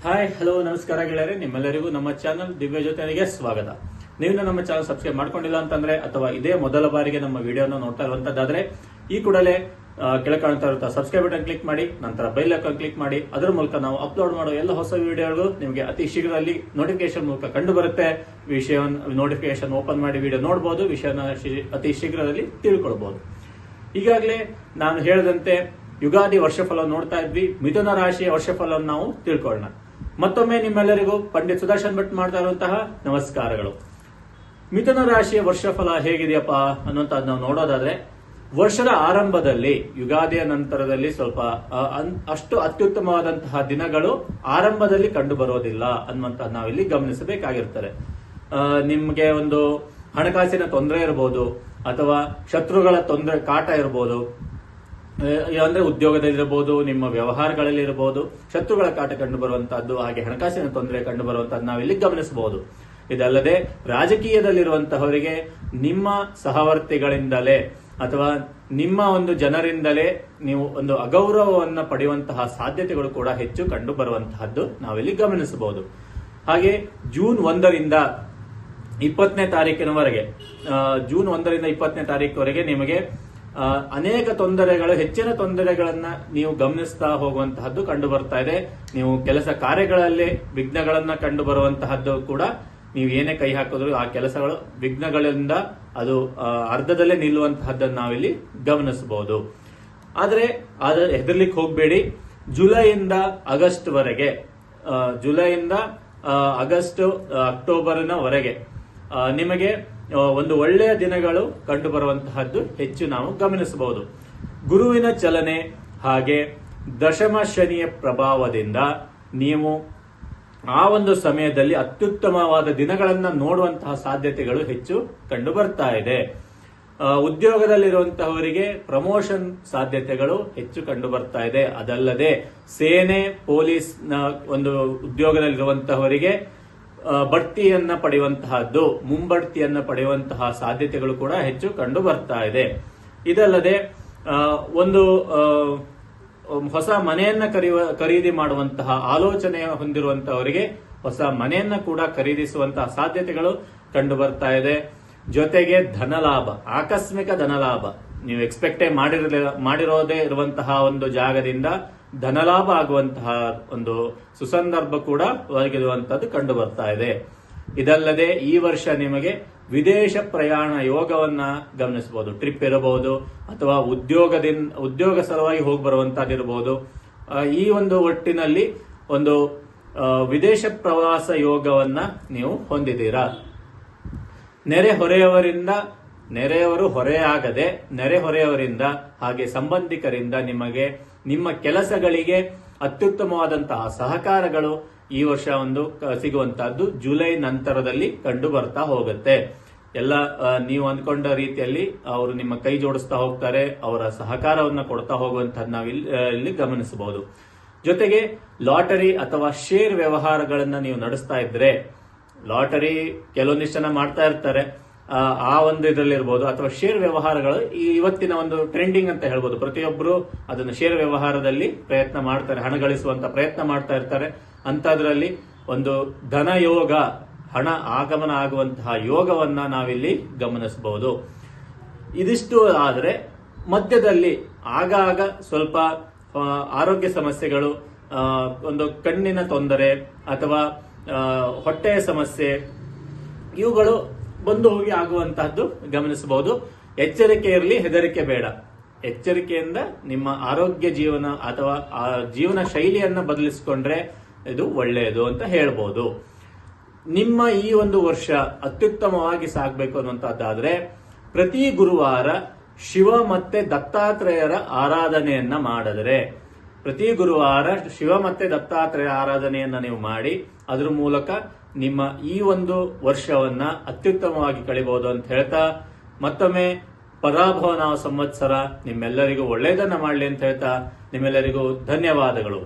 Hi hello ನಮಸ್ಕಾರ ಗೆಳೆಯರೆ, ನಿಮ್ಮೆಲ್ಲರಿಗೂ ನಮ್ಮ ಚಾನಲ್ ದಿವ್ಯ ಜೊತೆಗೆ ಸ್ವಾಗತ. ನೀವು ನಮ್ಮ ಚಾನಲ್ ಸಬ್ಸ್ಕ್ರೈಬ್ ಮಾಡ್ಕೊಂಡಿಲ್ಲ ಅಂತಂದ್ರೆ ಅಥವಾ ಇದೇ ಮೊದಲ ಬಾರಿಗೆ ನಮ್ಮ ವಿಡಿಯೋನ ನೋಡ್ತಾ ಇರುವಂತದ್ದಾದ್ರೆ ಈ ಕೂಡಲೇ ಕೆಳಗೆ ಕಾಣ್ತಾ ಇರುತ್ತಾ ಸಬ್ಸ್ಕ್ರೈಬ್ ಬಟನ್ ಕ್ಲಿಕ್ ಮಾಡಿ, ನಂತರ ಬೆಲ್ ಐಕಾನ್ ಕ್ಲಿಕ್ ಮಾಡಿ. ಅದರ ಮೂಲಕ ನಾವು ಅಪ್ಲೋಡ್ ಮಾಡೋ ಎಲ್ಲ ಹೊಸ ವಿಡಿಯೋಗಳು ನಿಮಗೆ ಅತಿ ಶೀಘ್ರದಲ್ಲಿ ನೋಟಿಫಿಕೇಶನ್ ಮೂಲಕ ಕಂಡು ಬರುತ್ತೆ. ನೋಟಿಫಿಕೇಶನ್ ಓಪನ್ ಮಾಡಿ ವಿಡಿಯೋ ನೋಡಬಹುದು, ವಿಷಯನ ಅತಿ ಶೀಘ್ರದಲ್ಲಿ ತಿಳ್ಕೊಳ್ಬಹುದು. ಈಗಾಗಲೇ ನಾನು ಹೇಳಿದಂತೆ ಯುಗಾದಿ ವರ್ಷಫಲ ನೋಡ್ತಾ ಇದ್ವಿ. ಮಿಥುನ ರಾಶಿಯ ವರ್ಷಫಲವನ್ನು ನಾವು ತಿಳ್ಕೊಳ್ಳೋಣ. ಮತ್ತೊಮ್ಮೆ ನಿಮ್ಮೆಲ್ಲರಿಗೂ ಪಂಡಿತ್ ಸುದರ್ಶನ್ ಭಟ್ ಮಾಡ್ತಾ ಇರುವಂತಹ ನಮಸ್ಕಾರಗಳು. ಮಿಥುನ ರಾಶಿಯ ವರ್ಷಫಲ ಹೇಗಿದೆಯಪ್ಪ ಅನ್ನುವಂಥದ್ದು ನಾವು ನೋಡೋದಾದ್ರೆ, ವರ್ಷದ ಆರಂಭದಲ್ಲಿ ಯುಗಾದಿಯ ನಂತರದಲ್ಲಿ ಸ್ವಲ್ಪ ಅಷ್ಟು ಅತ್ಯುತ್ತಮವಾದಂತಹ ದಿನಗಳು ಆರಂಭದಲ್ಲಿ ಕಂಡು ಬರೋದಿಲ್ಲ ಅನ್ನುವಂಥದ್ದು ನಾವಿಲ್ಲಿ ಗಮನಿಸಬೇಕಾಗಿರ್ತದೆ. ನಿಮ್ಗೆ ಒಂದು ಹಣಕಾಸಿನ ತೊಂದರೆ ಇರಬಹುದು, ಅಥವಾ ಶತ್ರುಗಳ ತೊಂದರೆ ಕಾಟ ಇರಬಹುದು, ಅಂದ್ರೆ ಉದ್ಯೋಗದಲ್ಲಿರಬಹುದು, ನಿಮ್ಮ ವ್ಯವಹಾರಗಳಲ್ಲಿ ಇರಬಹುದು, ಶತ್ರುಗಳ ಕಾಟ ಕಂಡು ಬರುವಂತಹದ್ದು, ಹಾಗೆ ಹಣಕಾಸಿನ ತೊಂದರೆ ಕಂಡು ಬರುವಂತಹದ್ದು ನಾವಿಲ್ಲಿ ಗಮನಿಸಬಹುದು. ಇದಲ್ಲದೆ ರಾಜಕೀಯದಲ್ಲಿರುವಂತಹವರಿಗೆ ನಿಮ್ಮ ಸಹವರ್ತಿಗಳಿಂದಲೇ ಅಥವಾ ನಿಮ್ಮ ಒಂದು ಜನರಿಂದಲೇ ನೀವು ಒಂದು ಅಗೌರವವನ್ನು ಪಡೆಯುವಂತಹ ಸಾಧ್ಯತೆಗಳು ಕೂಡ ಹೆಚ್ಚು ಕಂಡು ಬರುವಂತಹದ್ದು ನಾವಿಲ್ಲಿ ಗಮನಿಸಬಹುದು. ಹಾಗೆ ಜೂನ್ 1ರಿಂದ 20ನೇ ತಾರೀಕಿನವರೆಗೆ, ಜೂನ್ 1ರಿಂದ 20ನೇ ತಾರೀಕುವರೆಗೆ ನಿಮಗೆ ಅನೇಕ ತೊಂದರೆಗಳು, ಹೆಚ್ಚಿನ ತೊಂದರೆಗಳನ್ನ ನೀವು ಗಮನಿಸ್ತಾ ಹೋಗುವಂತಹದ್ದು ಕಂಡು ಬರ್ತಾ ಇದೆ. ನೀವು ಕೆಲಸ ಕಾರ್ಯಗಳಲ್ಲಿ ವಿಘ್ನಗಳನ್ನ ಕಂಡು ಬರುವಂತಹದ್ದು ಕೂಡ, ನೀವು ಏನೇ ಕೈ ಹಾಕಿದ್ರು ಆ ಕೆಲಸಗಳು ವಿಘ್ನಗಳಿಂದ ಅದು ಅರ್ಧದಲ್ಲೇ ನಿಲ್ಲುವಂತಹದ್ದನ್ನು ನಾವಿಲ್ಲಿ ಗಮನಿಸಬಹುದು. ಆದ್ರೆ ಹೆದರ್ಲಿಕ್ಕೆ ಹೋಗಬೇಡಿ. ಜುಲೈಯಿಂದ ಆಗಸ್ಟ್ ವರೆಗೆ, ಜುಲೈಯಿಂದ ಆಗಸ್ಟ್ ಅಕ್ಟೋಬರ್ನವರೆಗೆ ನಿಮಗೆ ಒಂದು ಒಳ್ಳೆಯ ದಿನಗಳು ಕಂಡು ಬರುವಂತಹದ್ದು ಹೆಚ್ಚು ನಾವು ಗಮನಿಸಬಹುದು. ಗುರುವಿನ ಚಲನೆ ಹಾಗೆ ದಶಮ ಶನಿಯ ಪ್ರಭಾವದಿಂದ ನೀವು ಆ ಒಂದು ಸಮಯದಲ್ಲಿ ಅತ್ಯುತ್ತಮವಾದ ದಿನಗಳನ್ನ ನೋಡುವಂತಹ ಸಾಧ್ಯತೆಗಳು ಹೆಚ್ಚು ಕಂಡು ಬರ್ತಾ ಇದೆ. ಉದ್ಯೋಗದಲ್ಲಿರುವಂತಹವರಿಗೆ ಪ್ರಮೋಷನ್ ಸಾಧ್ಯತೆಗಳು ಹೆಚ್ಚು ಕಂಡು ಬರ್ತಾ ಇದೆ. ಅದಲ್ಲದೆ ಸೇನೆ, ಪೊಲೀಸ್ ಒಂದು ಉದ್ಯೋಗದಲ್ಲಿರುವಂತಹವರಿಗೆ ಬಡ್ತಿಯನ್ನ ಪಡೆಯುವಂತಹದ್ದು, ಮುಂಬಡ್ತಿಯನ್ನ ಪಡೆಯುವಂತಹ ಸಾಧ್ಯತೆಗಳು ಕೂಡ ಹೆಚ್ಚು ಕಂಡು ಬರ್ತಾ ಇದೆ. ಇದಲ್ಲದೆ ಒಂದು ಹೊಸ ಮನೆಯನ್ನ ಖರೀದಿ ಮಾಡುವಂತಹ ಆಲೋಚನೆ ಹೊಂದಿರುವಂತಹವರಿಗೆ ಹೊಸ ಮನೆಯನ್ನ ಕೂಡ ಖರೀದಿಸುವಂತಹ ಸಾಧ್ಯತೆಗಳು ಕಂಡು ಬರ್ತಾ ಇದೆ. ಜೊತೆಗೆ ಧನಲಾಭ, ಆಕಸ್ಮಿಕ ಧನಲಾಭ, ನೀವು ಎಕ್ಸ್ಪೆಕ್ಟೇ ಮಾಡಿರೋದೇ ಇರುವಂತಹ ಒಂದು ಜಾಗದಿಂದ ಧನಲಾಭ ಆಗುವಂತಹ ಒಂದು ಸುಸಂದರ್ಭ ಕೂಡ ಒದಗಿರುವಂತದ್ದು ಕಂಡು ಬರ್ತಾ ಇದೆ. ಇದಲ್ಲದೆ ಈ ವರ್ಷ ನಿಮಗೆ ವಿದೇಶ ಪ್ರಯಾಣ ಯೋಗವನ್ನ ಗಮನಿಸಬಹುದು. ಟ್ರಿಪ್ ಇರಬಹುದು, ಅಥವಾ ಉದ್ಯೋಗ ಸಲುವಾಗಿ ಹೋಗಿ ಬರುವಂತಹದ್ದಿರಬಹುದು. ಈ ಒಂದು ಒಟ್ಟಿನಲ್ಲಿ ಒಂದು ವಿದೇಶ ಪ್ರವಾಸ ಯೋಗವನ್ನ ನೀವು ಹೊಂದಿದ್ದೀರಾ. ನೆರೆಯವರು ಹೊರೆಯಾಗದೆ ನೆರೆಹೊರೆಯವರಿಂದ ಹಾಗೆ ಸಂಬಂಧಿಕರಿಂದ ನಿಮಗೆ ನಿಮ್ಮ ಕೆಲಸಗಳಿಗೆ ಅತ್ಯುತ್ತಮವಾದಂತಹ ಸಹಕಾರಗಳು ಈ ವರ್ಷ ಒಂದು ಸಿಗುವಂತಹದ್ದು ಜುಲೈ ನಂತರದಲ್ಲಿ ಕಂಡು ಬರ್ತಾ ಹೋಗುತ್ತೆ. ಎಲ್ಲ ನೀವು ಅಂದ್ಕೊಂಡ ರೀತಿಯಲ್ಲಿ ಅವರು ನಿಮ್ಮ ಕೈ ಜೋಡಿಸ್ತಾ ಹೋಗ್ತಾರೆ, ಅವರ ಸಹಕಾರವನ್ನ ಕೊಡ್ತಾ ಹೋಗುವಂತಹದ್ದು ನಾವು ಇಲ್ಲಿ ಗಮನಿಸಬಹುದು. ಜೊತೆಗೆ ಲಾಟರಿ ಅಥವಾ ಶೇರ್ ವ್ಯವಹಾರಗಳನ್ನ ನೀವು ನಡೆಸ್ತಾ ಇದ್ರೆ, ಲಾಟರಿ ಕೆಲವೊಂದಿಷ್ಟು ಜನ ಮಾಡ್ತಾ ಇರ್ತಾರೆ, ಆ ಒಂದು ಇದರಲ್ಲಿರ್ಬೋದು, ಅಥವಾ ಶೇರ್ ವ್ಯವಹಾರಗಳು ಇವತ್ತಿನ ಒಂದು ಟ್ರೆಂಡಿಂಗ್ ಅಂತ ಹೇಳ್ಬೋದು. ಪ್ರತಿಯೊಬ್ಬರು ಅದನ್ನು ಶೇರ್ ವ್ಯವಹಾರದಲ್ಲಿ ಪ್ರಯತ್ನ ಮಾಡ್ತಾರೆ, ಹಣ ಗಳಿಸುವಂತ ಪ್ರಯತ್ನ ಮಾಡ್ತಾ ಇರ್ತಾರೆ. ಅಂತದ್ರಲ್ಲಿ ಒಂದು ಧನ ಯೋಗ, ಹಣ ಆಗಮನ ಆಗುವಂತಹ ಯೋಗವನ್ನ ನಾವಿಲ್ಲಿ ಗಮನಿಸಬಹುದು. ಇದಿಷ್ಟು ಆದ್ರೆ ಮಧ್ಯದಲ್ಲಿ ಆಗಾಗ ಸ್ವಲ್ಪ ಆರೋಗ್ಯ ಸಮಸ್ಯೆಗಳು, ಒಂದು ಕಣ್ಣಿನ ತೊಂದರೆ ಅಥವಾ ಹೊಟ್ಟೆಯ ಸಮಸ್ಯೆ, ಇವುಗಳು ಬಂದು ಹೋಗಿ ಆಗುವಂತಹದ್ದು ಗಮನಿಸಬಹುದು. ಎಚ್ಚರಿಕೆ ಇರಲಿ, ಹೆದರಿಕೆ ಬೇಡ. ಎಚ್ಚರಿಕೆಯಿಂದ ನಿಮ್ಮ ಆರೋಗ್ಯ ಜೀವನ ಅಥವಾ ಜೀವನ ಶೈಲಿಯನ್ನ ಬದಲಿಸಿಕೊಂಡ್ರೆ ಇದು ಒಳ್ಳೆಯದು ಅಂತ ಹೇಳ್ಬೋದು. ನಿಮ್ಮ ಈ ಒಂದು ವರ್ಷ ಅತ್ಯುತ್ತಮವಾಗಿ ಸಾಗಬೇಕು ಅನ್ನುವಂಥದ್ದಾದ್ರೆ, ಪ್ರತಿ ಗುರುವಾರ ಶಿವ ಮತ್ತೆ ದತ್ತಾತ್ರೇಯರ ಆರಾಧನೆಯನ್ನ ಮಾಡಿದರೆ, ಪ್ರತಿ ಗುರುವಾರ ಶಿವ ಮತ್ತೆ ದತ್ತಾತ್ರೇಯ ಆರಾಧನೆಯನ್ನ ನೀವು ಮಾಡಿ, ಅದ್ರ ಮೂಲಕ ನಿಮ್ಮ ಈ ಒಂದು ವರ್ಷವನ್ನ ಅತ್ಯುತ್ತಮವಾಗಿ ಕಳಿಬಹುದು ಅಂತ ಹೇಳ್ತಾ, ಮತ್ತೊಮ್ಮೆ ಪರಾಭವ ಸಂವತ್ಸರ ನಿಮ್ಮೆಲ್ಲರಿಗೂ ಒಳ್ಳೆಯದನ್ನ ಮಾಡಲಿ ಅಂತ ಹೇಳ್ತಾ, ನಿಮ್ಮೆಲ್ಲರಿಗೂ ಧನ್ಯವಾದಗಳು.